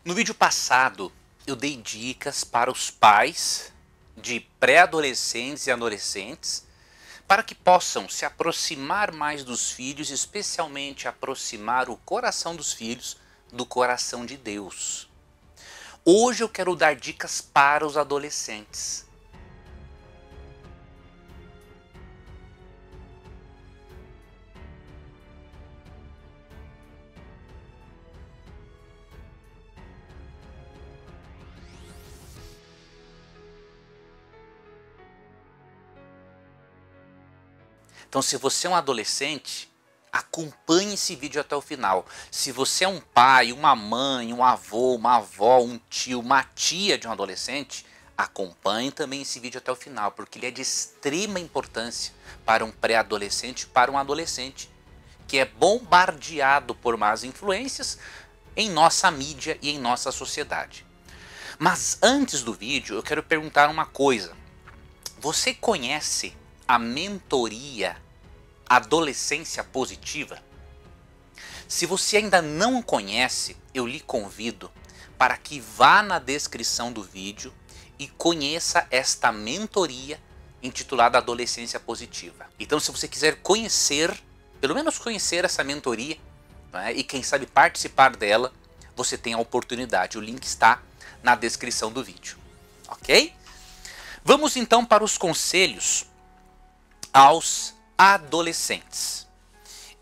No vídeo passado, eu dei dicas para os pais de pré-adolescentes e adolescentes para que possam se aproximar mais dos filhos, especialmente aproximar o coração dos filhos do coração de Deus. Hoje eu quero dar dicas para os adolescentes. Então, se você é um adolescente, acompanhe esse vídeo até o final. Se você é um pai, uma mãe, um avô, uma avó, um tio, uma tia de um adolescente, acompanhe também esse vídeo até o final, porque ele é de extrema importância para um pré-adolescente, para um adolescente, que é bombardeado por más influências em nossa mídia e em nossa sociedade. Mas antes do vídeo, eu quero perguntar uma coisa. Você conhece a mentoria Adolescência Positiva? Se você ainda não conhece, eu lhe convido para que vá na descrição do vídeo e conheça esta mentoria intitulada Adolescência Positiva. Então, se você quiser conhecer, pelo menos conhecer essa mentoria, né, e quem sabe participar dela, você tem a oportunidade. O link está na descrição do vídeo, ok? Vamos então para os conselhos aos adolescentes.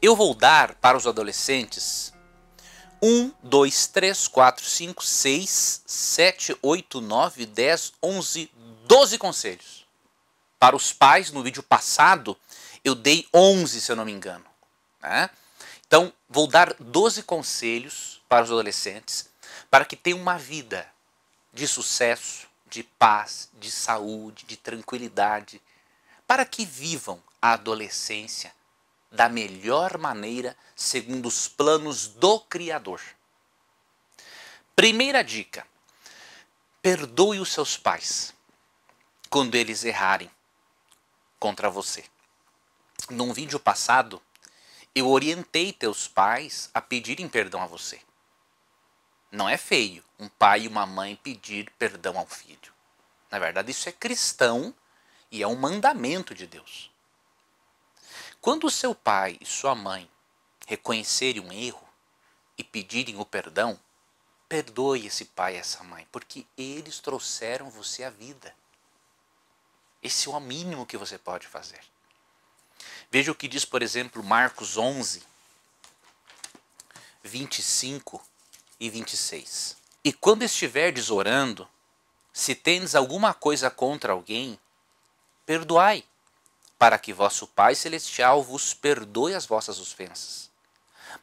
Eu vou dar para os adolescentes 1, 2, 3, 4, 5, 6, 7, 8, 9, 10, 11, 12 conselhos. Para os pais, no vídeo passado, eu dei 11, se eu não me engano, né? Então, vou dar 12 conselhos para os adolescentes, para que tenham uma vida de sucesso, de paz, de saúde, de tranquilidade, para que vivam a adolescência da melhor maneira, segundo os planos do Criador. Primeira dica: perdoe os seus pais quando eles errarem contra você. Num vídeo passado, eu orientei teus pais a pedirem perdão a você. Não é feio um pai e uma mãe pedir perdão ao filho. Na verdade, isso é cristão e é um mandamento de Deus. Quando o seu pai e sua mãe reconhecerem um erro e pedirem o perdão, perdoe esse pai e essa mãe, porque eles trouxeram você à vida. Esse é o mínimo que você pode fazer. Veja o que diz, por exemplo, Marcos 11, 25 e 26. E quando estiverdes orando, se tendes alguma coisa contra alguém, perdoai, para que vosso Pai Celestial vos perdoe as vossas ofensas.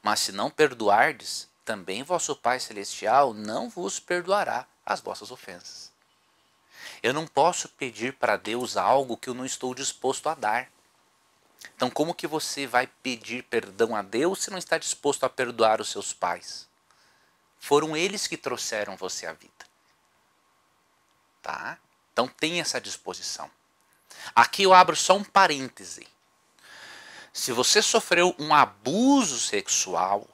Mas se não perdoardes, também vosso Pai Celestial não vos perdoará as vossas ofensas. Eu não posso pedir para Deus algo que eu não estou disposto a dar. Então, como que você vai pedir perdão a Deus se não está disposto a perdoar os seus pais? Foram eles que trouxeram você à vida. Tá? Então, tenha essa disposição. Aqui eu abro só um parêntese. Se você sofreu um abuso sexual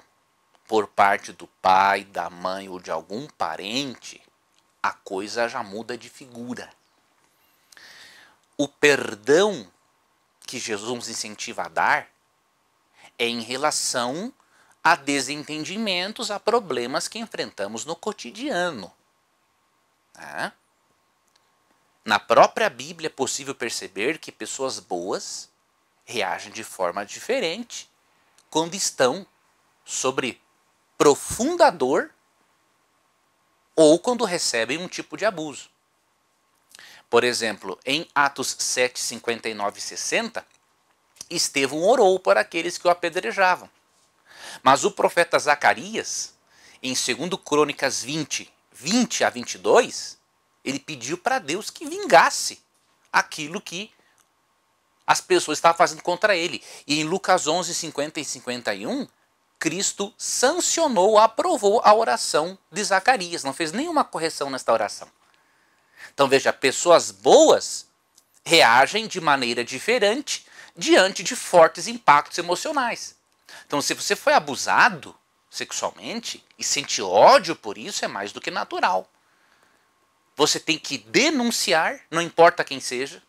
por parte do pai, da mãe ou de algum parente, a coisa já muda de figura. O perdão que Jesus nos incentiva a dar é em relação a desentendimentos, a problemas que enfrentamos no cotidiano. Né? Na própria Bíblia é possível perceber que pessoas boas reagem de forma diferente quando estão sobre profunda dor ou quando recebem um tipo de abuso. Por exemplo, em Atos 7, 59 e 60, Estevão orou por aqueles que o apedrejavam. Mas o profeta Zacarias, em 2 Crônicas 20, 20 a 22, ele pediu para Deus que vingasse aquilo que as pessoas estavam fazendo contra ele. E em Lucas 11, 50 e 51, Cristo sancionou, aprovou a oração de Zacarias. Não fez nenhuma correção nesta oração. Então veja, pessoas boas reagem de maneira diferente diante de fortes impactos emocionais. Então se você foi abusado, sexualmente e sente ódio por isso, é mais do que natural. Você tem que denunciar, não importa quem seja,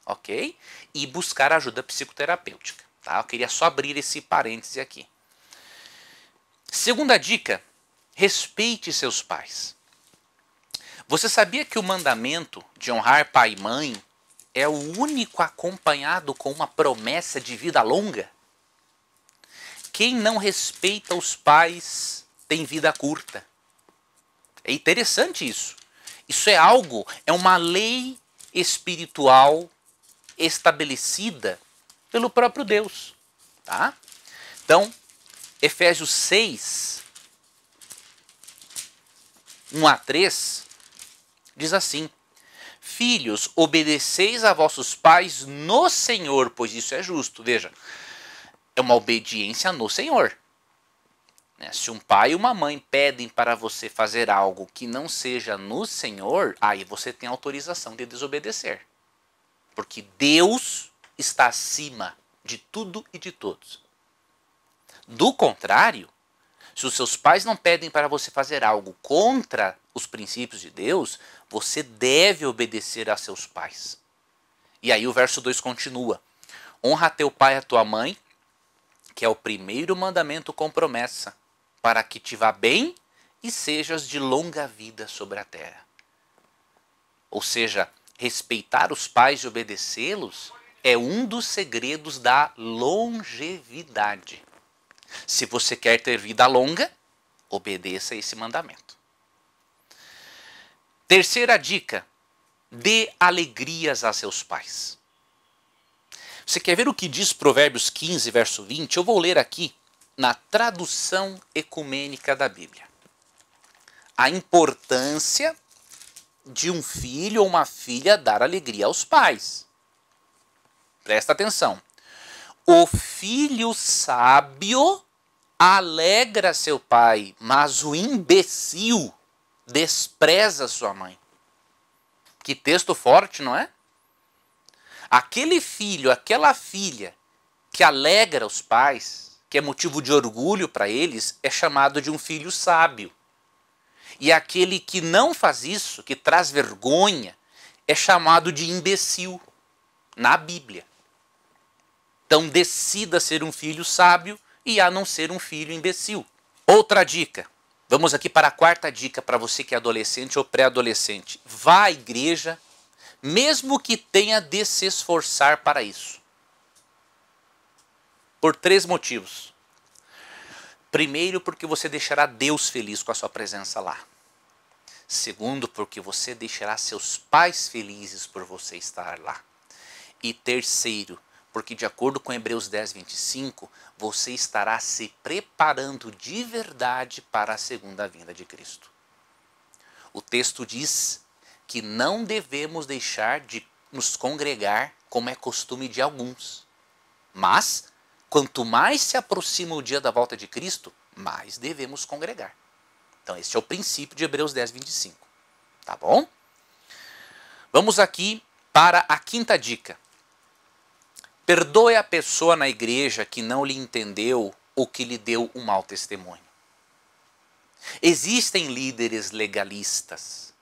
ok? E buscar ajuda psicoterapêutica, tá? Eu queria só abrir esse parêntese aqui. Segunda dica, respeite seus pais. Você sabia que o mandamento de honrar pai e mãe é o único acompanhado com uma promessa de vida longa? Quem não respeita os pais tem vida curta. É interessante isso. Isso é algo, é uma lei espiritual estabelecida pelo próprio Deus. Tá? Então, Efésios 6, 1 a 3, diz assim: Filhos, obedeceis a vossos pais no Senhor, pois isso é justo. Veja, é uma obediência no Senhor. Se um pai e uma mãe pedem para você fazer algo que não seja no Senhor, aí você tem autorização de desobedecer. Porque Deus está acima de tudo e de todos. Do contrário, se os seus pais não pedem para você fazer algo contra os princípios de Deus, você deve obedecer a seus pais. E aí o verso 2 continua: honra teu pai e a tua mãe, que é o primeiro mandamento com promessa, para que te vá bem e sejas de longa vida sobre a terra. Ou seja, respeitar os pais e obedecê-los é um dos segredos da longevidade. Se você quer ter vida longa, obedeça a esse mandamento. Terceira dica, dê alegrias a seus pais. Você quer ver o que diz Provérbios 15, verso 20? Eu vou ler aqui na tradução ecumênica da Bíblia. A importância de um filho ou uma filha dar alegria aos pais. Presta atenção. O filho sábio alegra seu pai, mas o imbecil despreza sua mãe. Que texto forte, não é? Aquele filho, aquela filha que alegra os pais, que é motivo de orgulho para eles, é chamado de um filho sábio. E aquele que não faz isso, que traz vergonha, é chamado de imbecil na Bíblia. Então decida ser um filho sábio e a não ser um filho imbecil. Outra dica. Vamos aqui para a quarta dica para você que é adolescente ou pré-adolescente. Vá à igreja, mesmo que tenha de se esforçar para isso. Por 3 motivos. Primeiro, porque você deixará Deus feliz com a sua presença lá. Segundo, porque você deixará seus pais felizes por você estar lá. E terceiro, porque de acordo com Hebreus 10, 25, você estará se preparando de verdade para a segunda vinda de Cristo. O texto diz que não devemos deixar de nos congregar como é costume de alguns. Mas, quanto mais se aproxima o dia da volta de Cristo, mais devemos congregar. Então esse é o princípio de Hebreus 10, 25. Tá bom? Vamos aqui para a quinta dica. Perdoe a pessoa na igreja que não lhe entendeu ou que lhe deu um mau testemunho. Existem líderes legalistas,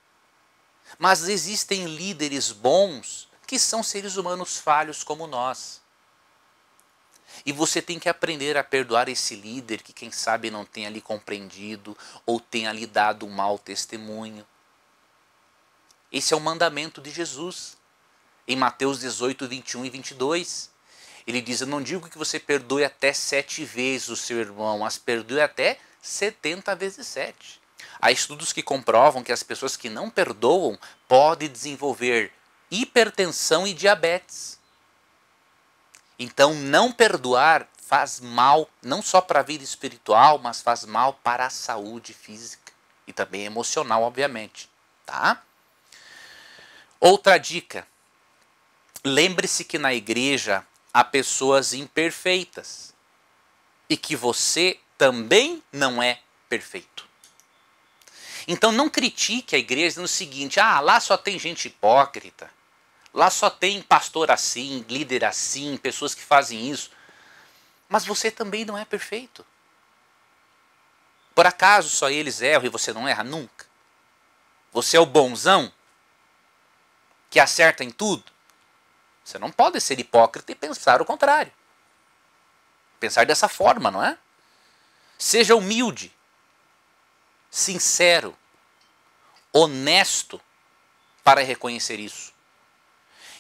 mas existem líderes bons que são seres humanos falhos como nós. E você tem que aprender a perdoar esse líder que quem sabe não tenha lhe compreendido ou tenha lhe dado um mau testemunho. Esse é o mandamento de Jesus. Em Mateus 18, 21 e 22. Ele diz, eu não digo que você perdoe até 7 vezes o seu irmão, mas perdoe até 70 vezes 7. Há estudos que comprovam que as pessoas que não perdoam podem desenvolver hipertensão e diabetes. Então não perdoar faz mal não só para a vida espiritual, mas faz mal para a saúde física e também emocional, obviamente. Tá? Outra dica. Lembre-se que na igreja há pessoas imperfeitas e que você também não é perfeito. Então não critique a igreja no seguinte, lá só tem gente hipócrita, lá só tem pastor assim, líder assim, pessoas que fazem isso. Mas você também não é perfeito. Por acaso só eles erram e você não erra nunca? Você é o bonzão que acerta em tudo? Você não pode ser hipócrita e pensar o contrário. Pensar dessa forma, não é? Seja humilde, sincero, honesto para reconhecer isso.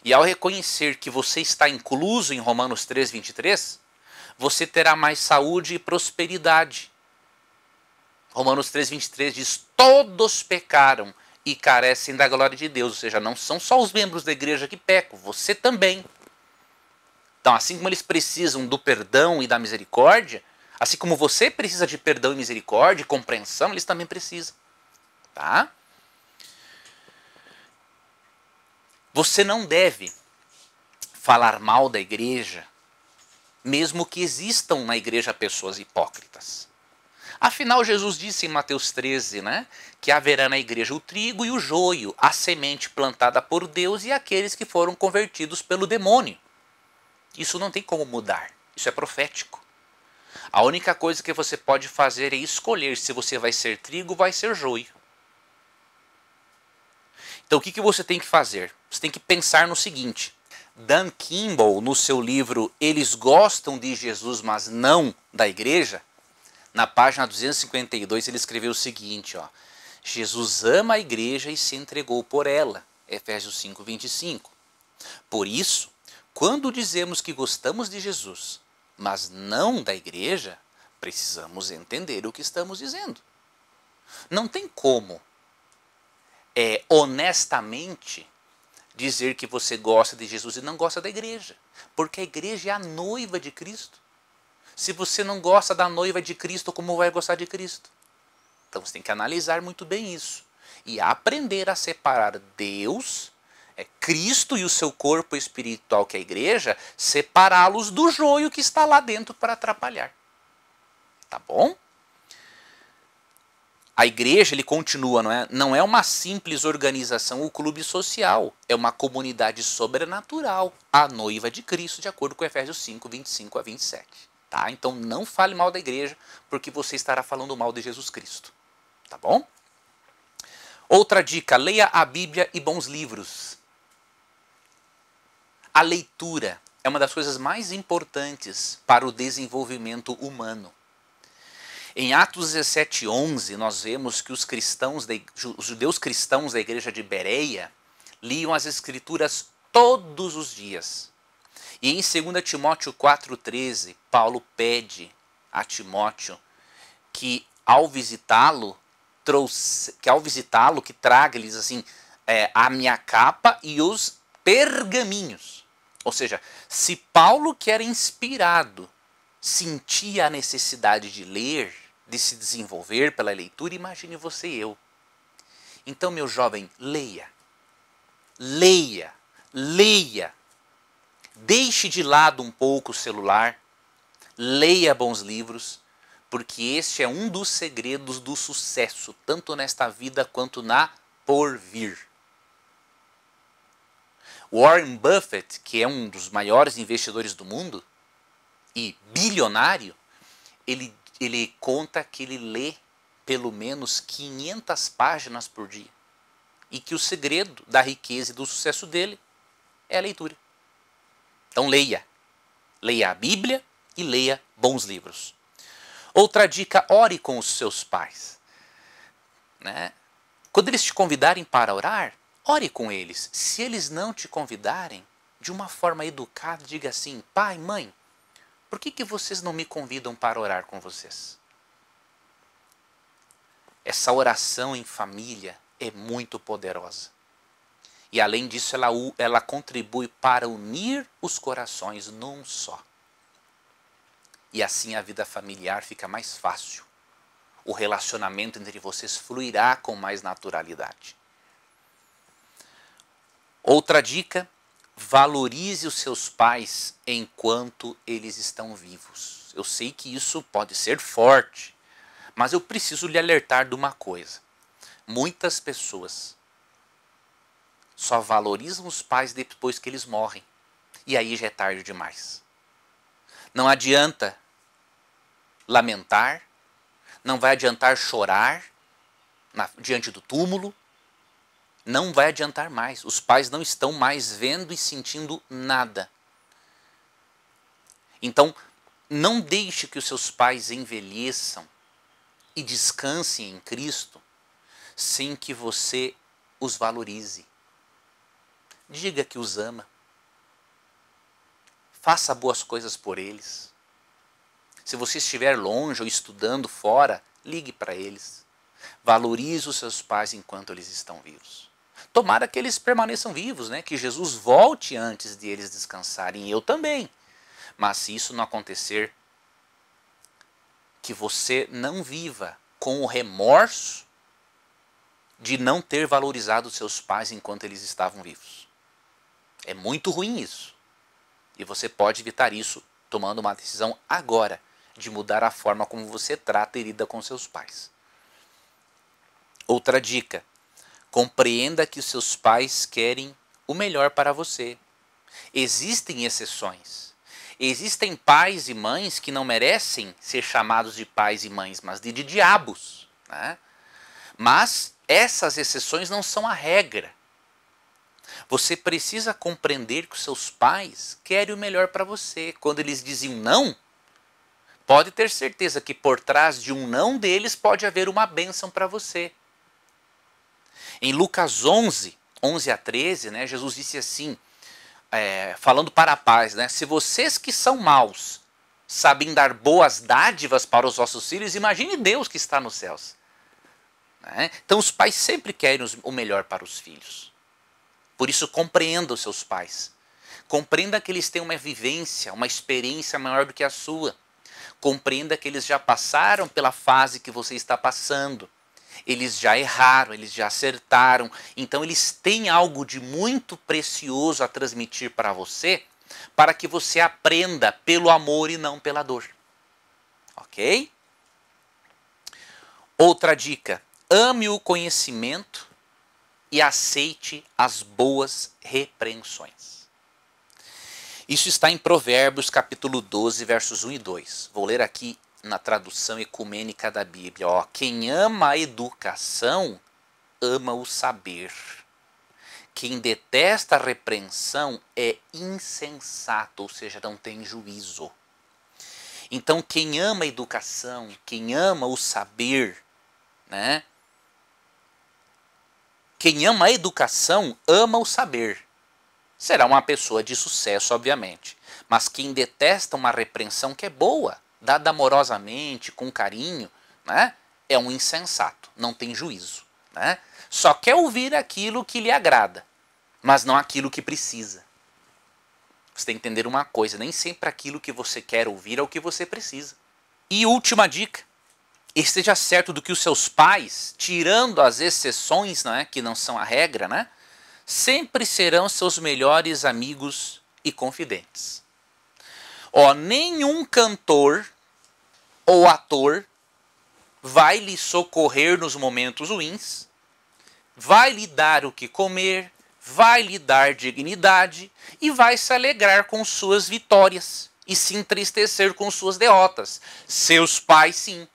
E ao reconhecer que você está incluso em Romanos 3:23, você terá mais saúde e prosperidade. Romanos 3:23 diz: todos pecaram e carecem da glória de Deus. Ou seja, não são só os membros da igreja que pecam, você também. Então, assim como eles precisam do perdão e da misericórdia, assim como você precisa de perdão e misericórdia e compreensão, eles também precisam. Tá? Você não deve falar mal da igreja, mesmo que existam na igreja pessoas hipócritas. Afinal, Jesus disse em Mateus 13, né, que haverá na igreja o trigo e o joio, a semente plantada por Deus e aqueles que foram convertidos pelo demônio. Isso não tem como mudar, isso é profético. A única coisa que você pode fazer é escolher se você vai ser trigo ou vai ser joio. Então o que você tem que fazer? Você tem que pensar no seguinte: Dan Kimball, no seu livro Eles Gostam de Jesus, mas não da Igreja, na página 252 ele escreveu o seguinte, ó: Jesus ama a igreja e se entregou por ela. Efésios 5:25. Por isso, quando dizemos que gostamos de Jesus, mas não da igreja, precisamos entender o que estamos dizendo. Não tem como honestamente dizer que você gosta de Jesus e não gosta da igreja, porque a igreja é a noiva de Cristo. Se você não gosta da noiva de Cristo, como vai gostar de Cristo? Então você tem que analisar muito bem isso e aprender a separar Deus, Cristo e o seu corpo espiritual, que é a igreja, separá-los do joio que está lá dentro para atrapalhar. Tá bom? A igreja, ele continua, não é uma simples organização ou clube social, é uma comunidade sobrenatural, a noiva de Cristo, de acordo com Efésios 5:25-27. Tá? Então não fale mal da igreja, porque você estará falando mal de Jesus Cristo. Tá bom? Outra dica: leia a Bíblia e bons livros. A leitura é uma das coisas mais importantes para o desenvolvimento humano. Em Atos 17:11, nós vemos que os judeus cristãos da igreja de Bereia liam as escrituras todos os dias. E em 2 Timóteo 4:13, Paulo pede a Timóteo que ao visitá-lo, que traga, ele diz assim, a minha capa e os pergaminhos. Ou seja, se Paulo, que era inspirado, sentia a necessidade de ler, de se desenvolver pela leitura, imagine você e eu. Então, meu jovem, leia. Leia. Leia. Deixe de lado um pouco o celular, leia bons livros, porque este é um dos segredos do sucesso, tanto nesta vida quanto na porvir. Warren Buffett, que é um dos maiores investidores do mundo e bilionário, ele conta que ele lê pelo menos 500 páginas por dia e que o segredo da riqueza e do sucesso dele é a leitura. Então leia. Leia a Bíblia e leia bons livros. Outra dica: ore com os seus pais. Né? Quando eles te convidarem para orar, ore com eles. Se eles não te convidarem, de uma forma educada, diga assim: pai, mãe, por que vocês não me convidam para orar com vocês? Essa oração em família é muito poderosa. E além disso, ela contribui para unir os corações num só. E assim a vida familiar fica mais fácil. O relacionamento entre vocês fluirá com mais naturalidade. Outra dica: valorize os seus pais enquanto eles estão vivos. Eu sei que isso pode ser forte, mas eu preciso lhe alertar de uma coisa. Muitas pessoas só valorizam os pais depois que eles morrem. E aí já é tarde demais. Não adianta lamentar, não vai adiantar chorar diante do túmulo, não vai adiantar mais. Os pais não estão mais vendo e sentindo nada. Então, não deixe que os seus pais envelheçam e descansem em Cristo sem que você os valorize. Diga que os ama. Faça boas coisas por eles. Se você estiver longe ou estudando fora, ligue para eles. Valorize os seus pais enquanto eles estão vivos. Tomara que eles permaneçam vivos, né? Que Jesus volte antes de eles descansarem, e eu também. Mas se isso não acontecer, que você não viva com o remorso de não ter valorizado seus pais enquanto eles estavam vivos. É muito ruim isso. E você pode evitar isso tomando uma decisão agora de mudar a forma como você trata e lida com seus pais. Outra dica: compreenda que os seus pais querem o melhor para você. Existem exceções. Existem pais e mães que não merecem ser chamados de pais e mães, mas de diabos, né? Mas essas exceções não são a regra. Você precisa compreender que os seus pais querem o melhor para você. Quando eles diziam não, pode ter certeza que por trás de um não deles pode haver uma bênção para você. Em Lucas 11 a 13, né, Jesus disse assim, falando para pais, né, se vocês que são maus sabem dar boas dádivas para os vossos filhos, imagine Deus que está nos céus. Né? Então os pais sempre querem o melhor para os filhos. Por isso compreenda os seus pais. Compreenda que eles têm uma vivência, uma experiência maior do que a sua. Compreenda que eles já passaram pela fase que você está passando. Eles já erraram, eles já acertaram. Então eles têm algo de muito precioso a transmitir para você, para que você aprenda pelo amor e não pela dor. Ok? Outra dica: ame o conhecimento e aceite as boas repreensões. Isso está em Provérbios capítulo 12, versos 1 e 2. Vou ler aqui na tradução ecumênica da Bíblia. Ó, quem ama a educação, ama o saber. Quem detesta a repreensão é insensato, ou seja, não tem juízo. Então, quem ama a educação, quem ama o saber, né? Quem ama a educação, ama o saber. Será uma pessoa de sucesso, obviamente. Mas quem detesta uma repreensão que é boa, dada amorosamente, com carinho, né, é um insensato, não tem juízo. Né? Só quer ouvir aquilo que lhe agrada, mas não aquilo que precisa. Você tem que entender uma coisa, nem sempre aquilo que você quer ouvir é o que você precisa. E última dica: esteja certo do que os seus pais, tirando as exceções, né, que não são a regra, né, sempre serão seus melhores amigos e confidentes. Ó, nenhum cantor ou ator vai lhe socorrer nos momentos ruins, vai lhe dar o que comer, vai lhe dar dignidade e vai se alegrar com suas vitórias e se entristecer com suas derrotas. Seus pais, sim.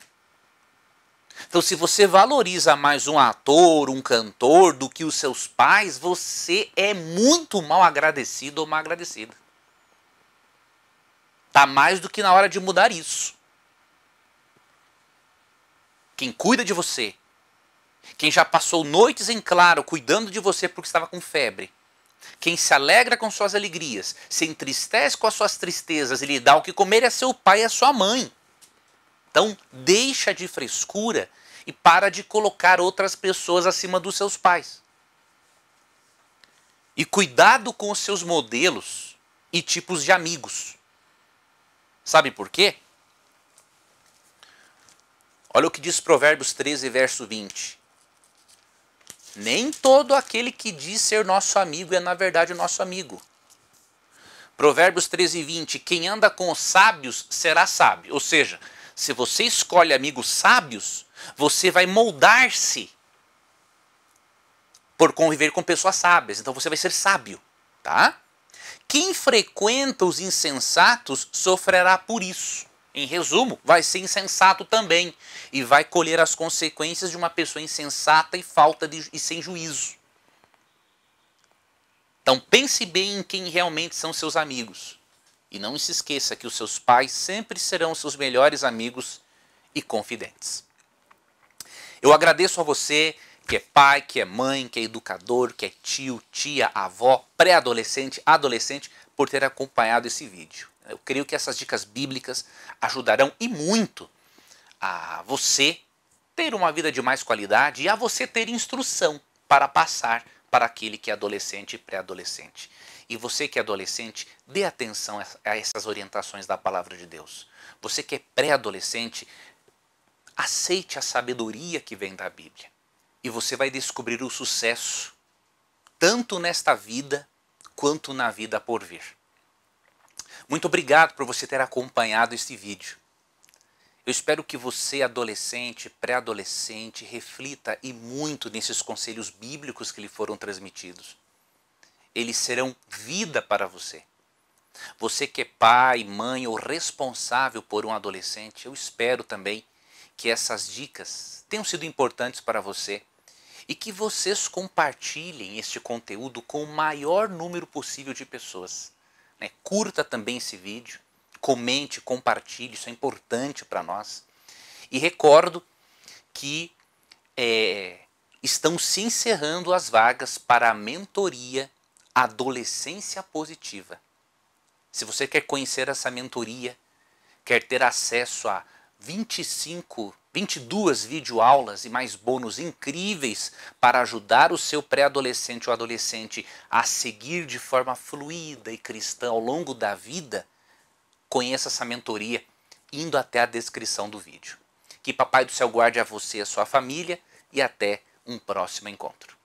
Então, se você valoriza mais um ator, um cantor, do que os seus pais, você é muito mal agradecido ou mal agradecida. Está mais do que na hora de mudar isso. Quem cuida de você, quem já passou noites em claro cuidando de você porque estava com febre, quem se alegra com suas alegrias, se entristece com as suas tristezas e lhe dá o que comer é seu pai e a sua mãe. Então, deixa de frescura e para de colocar outras pessoas acima dos seus pais. E cuidado com os seus modelos e tipos de amigos. Sabe por quê? Olha o que diz Provérbios 13, verso 20. Nem todo aquele que diz ser nosso amigo é na verdade nosso amigo. Provérbios 13, 20. Quem anda com os sábios será sábio. Ou seja, se você escolhe amigos sábios, você vai moldar-se por conviver com pessoas sábias. Então você vai ser sábio, tá? Quem frequenta os insensatos sofrerá por isso. Em resumo, vai ser insensato também e vai colher as consequências de uma pessoa insensata e sem juízo. Então pense bem em quem realmente são seus amigos. E não se esqueça que os seus pais sempre serão seus melhores amigos e confidentes. Eu agradeço a você que é pai, que é mãe, que é educador, que é tio, tia, avó, pré-adolescente, adolescente, por ter acompanhado esse vídeo. Eu creio que essas dicas bíblicas ajudarão e muito a você ter uma vida de mais qualidade e a você ter instrução para passar para aquele que é adolescente e pré-adolescente. E você que é adolescente, dê atenção a essas orientações da palavra de Deus. Você que é pré-adolescente, aceite a sabedoria que vem da Bíblia. E você vai descobrir o sucesso, tanto nesta vida, quanto na vida por vir. Muito obrigado por você ter acompanhado este vídeo. Eu espero que você, adolescente, pré-adolescente, reflita e muito nesses conselhos bíblicos que lhe foram transmitidos. Eles serão vida para você. Você que é pai, mãe ou responsável por um adolescente, eu espero também que essas dicas tenham sido importantes para você e que vocês compartilhem este conteúdo com o maior número possível de pessoas. Curta também esse vídeo, comente, compartilhe, isso é importante para nós. E recordo que estão se encerrando as vagas para a mentoria Adolescência Positiva. Se você quer conhecer essa mentoria, quer ter acesso a 22 videoaulas e mais bônus incríveis para ajudar o seu pré-adolescente ou adolescente a seguir de forma fluida e cristã ao longo da vida, conheça essa mentoria indo até a descrição do vídeo. Que Papai do Céu guarde a você e a sua família e até um próximo encontro.